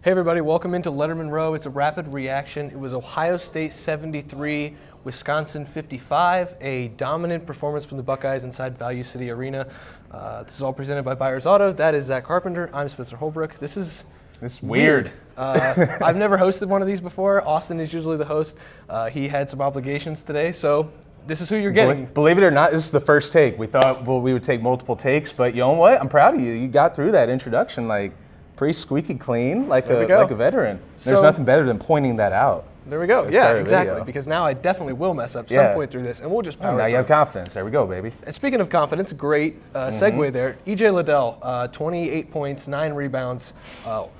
Hey everybody, welcome into Lettermen Row. It's a rapid reaction. It was Ohio State 73, Wisconsin 55, a dominant performance from the Buckeyes inside Value City Arena. This is all presented by Byers Auto. That is Zack Carpenter. I'm Spencer Holbrook. This is weird. I've never hosted one of these before. Austin is usually the host. He had some obligations today, so this is who you're getting. Believe it or not, this is the first take. We thought we would take multiple takes, but you know what? I'm proud of you. You got through that introduction like pretty squeaky clean, like a veteran. There's nothing better than pointing that out. There we go. Yeah, exactly. Because now I definitely will mess up some point through this, and we'll just power now it you have confidence. There we go, baby. And speaking of confidence, great segue there. E.J. Liddell, 28 points, 9 rebounds,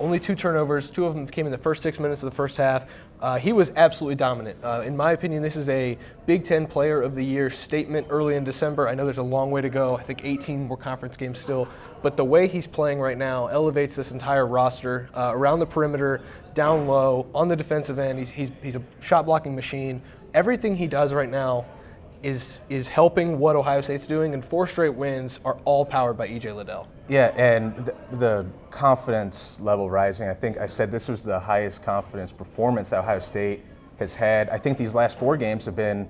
only 2 turnovers. 2 of them came in the first 6 minutes of the first half. He was absolutely dominant. In my opinion, this is a Big Ten Player of the Year statement early in December. I know there's a long way to go. I think 18 more conference games still. But the way he's playing right now elevates this entire roster around the perimeter, down low, on the defensive end. He's a shot blocking machine. Everything he does right now is helping what Ohio State's doing, and 4 straight wins are all powered by E.J. Liddell. Yeah, and the confidence level rising. I think I said this was the highest confidence performance that Ohio State has had. I think these last 4 games have been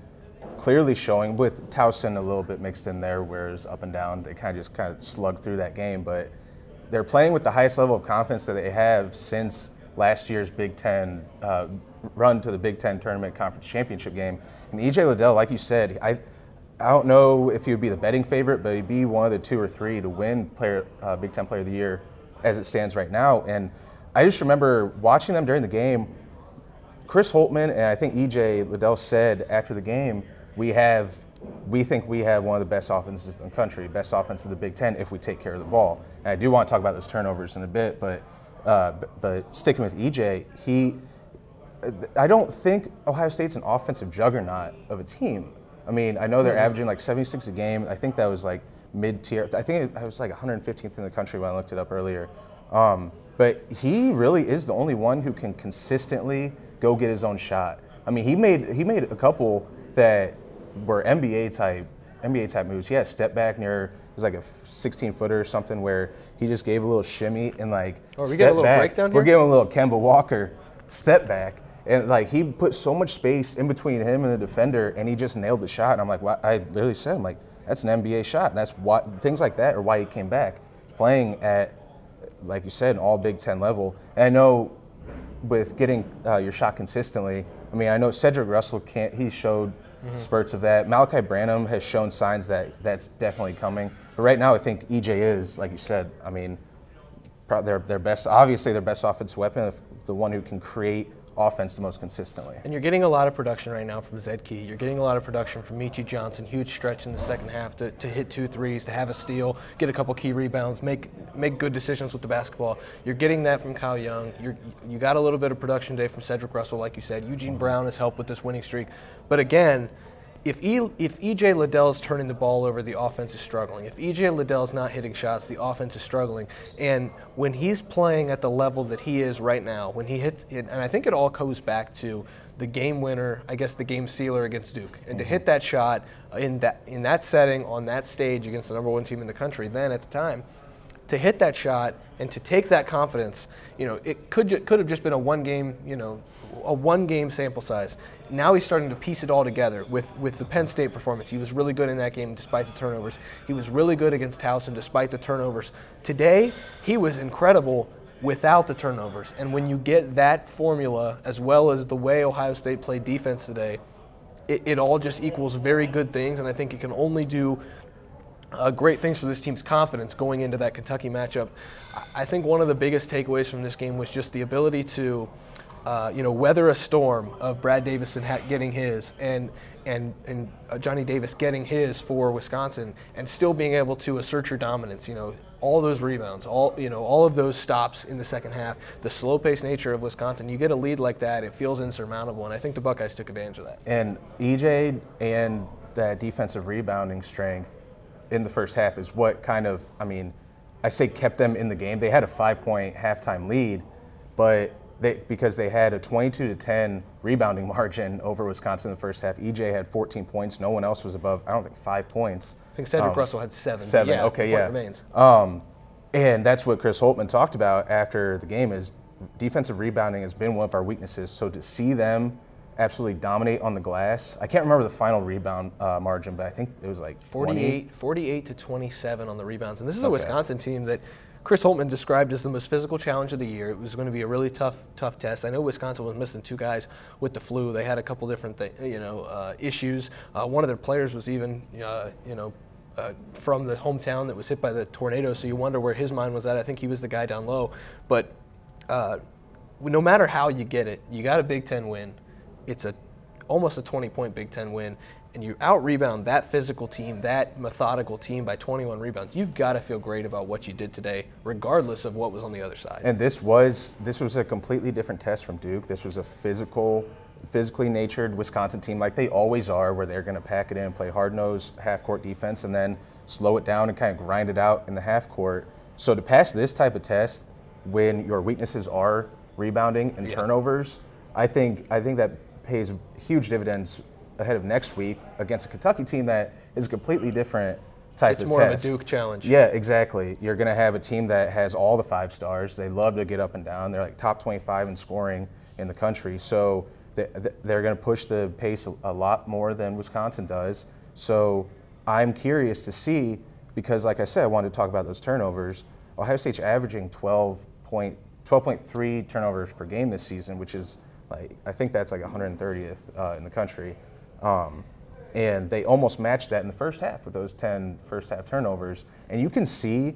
clearly showing, with Towson a little bit mixed in there, where it's up and down. They kind of slugged through that game, but they're playing with the highest level of confidence that they have since last year's Big Ten run to the Big Ten Tournament Conference Championship game. And E.J. Liddell, like you said, I don't know if he would be the betting favorite, but he'd be one of the 2 or 3 to win Big Ten Player of the Year as it stands right now. And I just remember watching them during the game. Chris Holtmann and I think E.J. Liddell said after the game, we think we have one of the best offenses in the country, best offense in the Big Ten if we take care of the ball. And I do want to talk about those turnovers in a bit, but sticking with E.J., I don't think Ohio State's an offensive juggernaut of a team. I mean, I know they're averaging like 76 a game. I think that was like mid-tier. I think I was like 115th in the country when I looked it up earlier. But he really is the only one who can consistently go get his own shot. I mean, he made a couple that were NBA type moves. He had a step back near, it was like a 16-footer or something, where he just gave a little shimmy and like step back. Breakdown here? We're getting a little Kemba Walker step back. And like he put so much space in between him and the defender, and he just nailed the shot. And I'm like, well, I literally said, I'm like, that's an NBA shot. And that's why things like that are why he came back, playing at, like you said, an all Big Ten level. And I know with getting your shot consistently, I mean, I know Cedric Russell he showed spurts of that. Malachi Branham has shown signs that that's definitely coming. But right now, I think EJ is, like you said, I mean, their best, obviously their best offensive weapon, the one who can create offense the most consistently. And you're getting a lot of production right now from Zed Key. You're getting a lot of production from Michi Johnson. Huge stretch in the second half to hit 2 threes, to have a steal, get a couple key rebounds, make good decisions with the basketball. You're getting that from Kyle Young. You got a little bit of production today from Cedric Russell, like you said. Eugene Brown has helped with this winning streak. But again, if E.J. Liddell's turning the ball over, the offense is struggling. If E.J. Liddell's not hitting shots, the offense is struggling. And when he's playing at the level that he is right now, when he hits, and I think it all goes back to the game winner, I guess the game sealer against Duke, and to hit that shot in that setting, on that stage against the #1 team in the country then at the time, to hit that shot and to take that confidence, you know, it could have just been a one game sample size. Now he's starting to piece it all together with the Penn State performance. He was really good in that game despite the turnovers. He was really good against Towson despite the turnovers. Today, he was incredible without the turnovers. And when you get that formula, as well as the way Ohio State played defense today, it all just equals very good things, and I think it can only do great things for this team's confidence going into that Kentucky matchup. I think one of the biggest takeaways from this game was just the ability to weather a storm of Brad Davison getting his and Johnny Davis getting his for Wisconsin, and still being able to assert your dominance. You know, all those rebounds, all of those stops in the second half, the slow-paced nature of Wisconsin. You get a lead like that, it feels insurmountable, and I think the Buckeyes took advantage of that. And EJ and that defensive rebounding strength in the first half is what kind of, I mean, I say kept them in the game. They had a 5-point halftime lead, but because they had a 22-10 rebounding margin over Wisconsin in the first half. EJ had 14 points. No one else was above, I don't think, 5 points. I think Cedric Russell had 7. Yeah, okay, yeah. Remains. And that's what Chris Holtmann talked about after the game is defensive rebounding has been one of our weaknesses. So to see them absolutely dominate on the glass, I can't remember the final rebound margin, but I think it was like 48 to 27 on the rebounds. And this is a Wisconsin team that Chris Holtmann described as the most physical challenge of the year. It was going to be a really tough test. I know Wisconsin was missing 2 guys with the flu. They had a couple different issues. One of their players was even from the hometown that was hit by the tornado, so you wonder where his mind was at. I think he was the guy down low. But no matter how you get it, you got a Big Ten win. It's almost a 20-point Big Ten win, and you out-rebound that physical team, that methodical team by 21 rebounds. You've got to feel great about what you did today, regardless of what was on the other side. And this was a completely different test from Duke. This was a physically natured Wisconsin team like they always are, where they're going to pack it in, play hard-nosed half-court defense, and then slow it down and kind of grind it out in the half-court. So to pass this type of test when your weaknesses are rebounding and turnovers, I think that pays huge dividends ahead of next week against a Kentucky team that is a completely different type of test. It's more of a Duke challenge. Yeah, exactly. You're going to have a team that has all the 5 stars. They love to get up and down. They're like top 25 in scoring in the country. So they're going to push the pace a lot more than Wisconsin does. So I'm curious to see, because like I said, I wanted to talk about those turnovers. Ohio State's averaging 12.3 turnovers per game this season, which is I think that's like 130th in the country. And they almost matched that in the first half with those 10 first-half turnovers. And you can see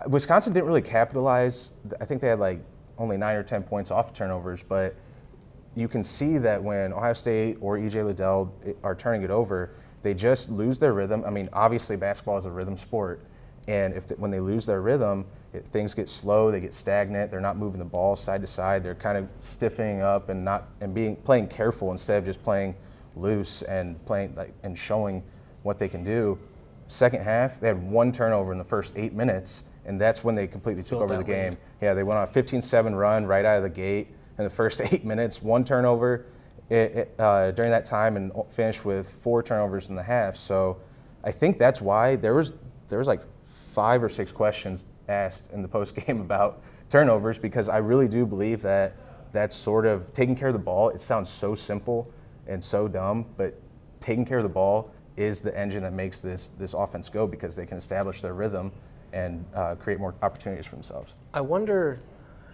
Wisconsin didn't really capitalize. I think they had like only 9 or 10 points off of turnovers, but you can see that when Ohio State or E.J. Liddell are turning it over, they just lose their rhythm. I mean, obviously basketball is a rhythm sport, and when they lose their rhythm, things get slow, they get stagnant, they're not moving the ball side to side, they're kind of stiffening up and playing careful instead of just playing loose and and showing what they can do. Second half, they had 1 turnover in the first 8 minutes, and that's when they completely took over the game. Yeah, they went on a 15-7 run right out of the gate in the first 8 minutes, 1 turnover during that time, and finished with 4 turnovers in the half. So I think that's why there was like 5 or 6 questions asked in the post game about turnovers, because I really do believe that that's sort of taking care of the ball. It sounds so simple and so dumb, but taking care of the ball is the engine that makes this offense go, because they can establish their rhythm and create more opportunities for themselves. I wonder,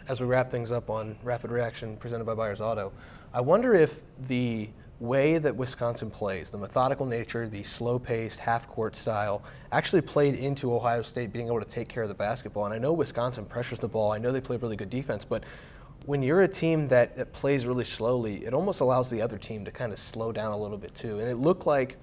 as we wrap things up on Rapid Reaction presented by Byers Auto, I wonder if the way that Wisconsin plays, the methodical nature, the slow-paced, half-court style, actually played into Ohio State being able to take care of the basketball. And I know Wisconsin pressures the ball. I know they play really good defense, but when you're a team that plays really slowly, it almost allows the other team to kind of slow down a little bit too. And it looked like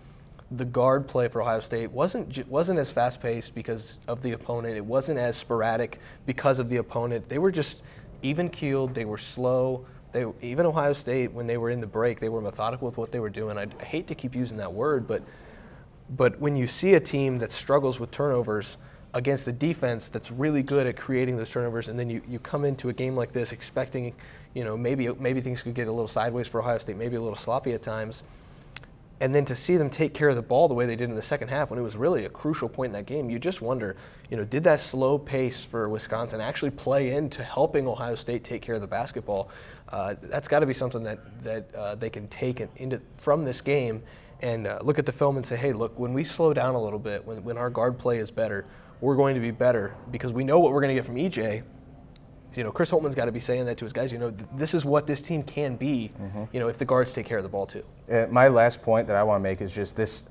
the guard play for Ohio State wasn't as fast-paced because of the opponent. It wasn't as sporadic because of the opponent. They were just even-keeled. They were slow. Even Ohio State, when they were in the break, they were methodical with what they were doing. I hate to keep using that word, but when you see a team that struggles with turnovers against a defense that's really good at creating those turnovers, and then you come into a game like this expecting, maybe things could get a little sideways for Ohio State, maybe a little sloppy at times, and then to see them take care of the ball the way they did in the second half when it was really a crucial point in that game, you just wonder, did that slow pace for Wisconsin actually play into helping Ohio State take care of the basketball? That's got to be something that they can take from this game and look at the film and say, hey, look, when we slow down a little bit, when our guard play is better, we're going to be better because we know what we're going to get from EJ. Chris Holtmann's got to be saying that to his guys. This is what this team can be, if the guards take care of the ball too. My last point that I want to make is just this.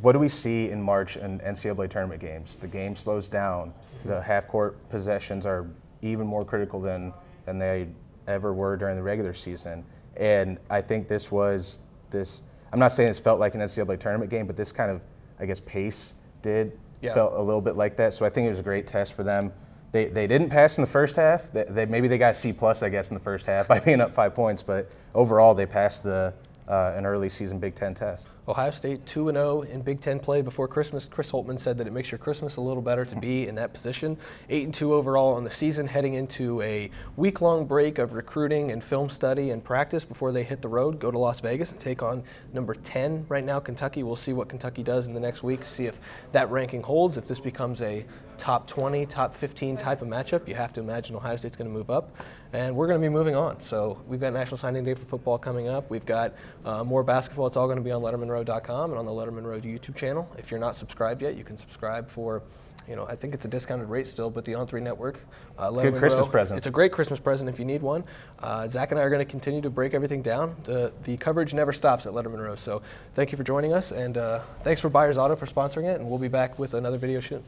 What do we see in March in NCAA tournament games? The game slows down. The half-court possessions are even more critical than they ever were during the regular season. And I think this was this. I'm not saying this felt like an NCAA tournament game, but this kind of, pace felt a little bit like that. So I think it was a great test for them. They didn't pass in the first half. Maybe they got a C+, I guess, in the first half by being up 5 points. But overall, they passed an early season Big Ten test. Ohio State 2-0 in Big Ten play before Christmas. Chris Holtmann said that it makes your Christmas a little better to be in that position. 8-2 overall on the season, heading into a week-long break of recruiting and film study and practice before they hit the road, go to Las Vegas and take on number 10 right now, Kentucky. We'll see what Kentucky does in the next week, see if that ranking holds, if this becomes a top 20, top 15 type of matchup, you have to imagine Ohio State's going to move up, and we're going to be moving on. So we've got National Signing Day for football coming up. We've got more basketball. It's all going to be on LettermenRow.com and on the Lettermen Row YouTube channel. If you're not subscribed yet, you can subscribe for, I think it's a discounted rate still, but the On3 Network. Good Christmas present. It's a great Christmas present if you need one. Zach and I are going to continue to break everything down. The coverage never stops at Lettermen Row. So thank you for joining us, and thanks for Byers Auto for sponsoring it, and we'll be back with another video soon.